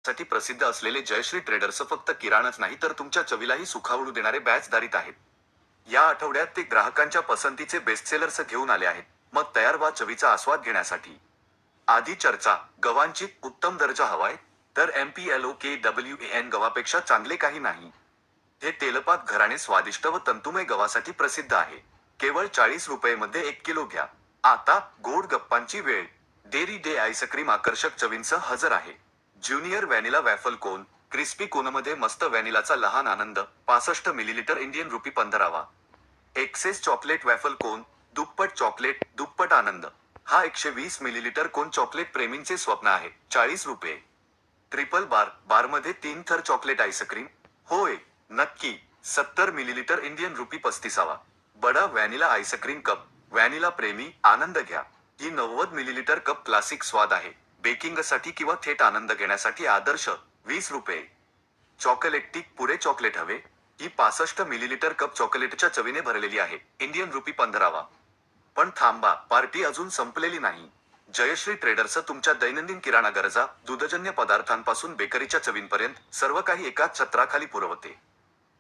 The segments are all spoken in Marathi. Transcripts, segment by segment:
साठी प्रसिद्ध असलेले जयश्री ट्रेडर्स फक्त किराणाच नाही तर तुमच्या चवीलाही सुखावळू देणारे बॅचदारीत आहेत. या आठवड्यात ते ग्राहकांच्या पसंतीचे बेस्टसेलर्स घेऊन आले आहेत. मग तयार व्हा चवीचा आस्वाद घेण्यासाठी. आधी चर्चा. गव्हांची उत्तम दर्जा हवाय तर MPLOKWAN गव्हापेक्षा चांगले काही नाही. हे तेलपात घराणे स्वादिष्ट व तंतुमय गव्हासाठी प्रसिद्ध आहे. केवळ 40 रुपये मध्ये 1 किलो घ्या. आता गोड गप्पांची वेळ. डेअरी डे आईस्क्रीम आकर्षक चवींसह हजर आहे. Junior vanilla waffle cone. Crispy कोनमध्ये मस्त व्हॅनिलाचा लहान आनंद. 65 millilitre Indian rupee 15. Excess chocolate waffle cone. दुप्पट चॉकलेट, दुप्पट आनंद. हा 120 मिलीलिटर कोन चॉकलेट प्रेमींचे स्वप्न आहे. 40 रुपये. ट्रिपल बार. बारमध्ये 3 थर चॉकलेट आईस्क्रीम. होय, नक्की. 70 मिलीलिटर इंडियन रुपी 35. बडा व्हॅनिला आईस्क्रीम कप. व्हॅनिला प्रेमी, आनंद घ्या. ही 90 मिलीलिटर कप क्लासिक स्वाद आहे. बेकिंगसाठी किंवा थेट आनंद घेण्यासाठी आदर्श. 20 रुपये. चॉकलेटिक पुरे चॉकलेट हवे. ही 65 मिलीलिटर कप चॉकलेटच्या चवीने भरलेली आहे. Indian rupee 15. पण थांबा, पार्टी अजून संपलेली नाही. जयश्री ट्रेडर्स तुमच्या दैनंदिन किराणा गरजा, दूधजन्य पदार्थांपासून बेकरीच्या चवींपर्यंत सर्व काही एकाच छत्राखाली पुरवते.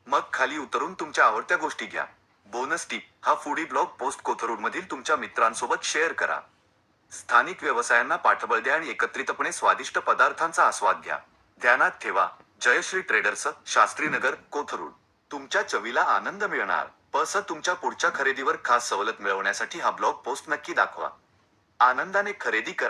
मग खाली उतरून तुमच्या आवडत्या गोष्टी घ्या. Bonus tip. हा फूडी ब्लॉग पोस्ट कोथरूडमधील तुमच्या मित्रांसोबत शेअर करा. स्थानिक व्यवसायांना पाठबळ द्या आणि एकत्रितपणे स्वादिष्ट पदार्थांचा आस्वाद घ्या. ध्यानात ठेवा, जयश्री ट्रेडर्स, शास्त्रीनगर, कोथरूड. तुमच्या चवीला आनंद मिळणार. तुमच्या पुढच्या खरेदीवर खास सवलत मिळवण्यासाठी हा ब्लॉग पोस्ट नक्की दाखवा. आनंदाने खरेदी करा.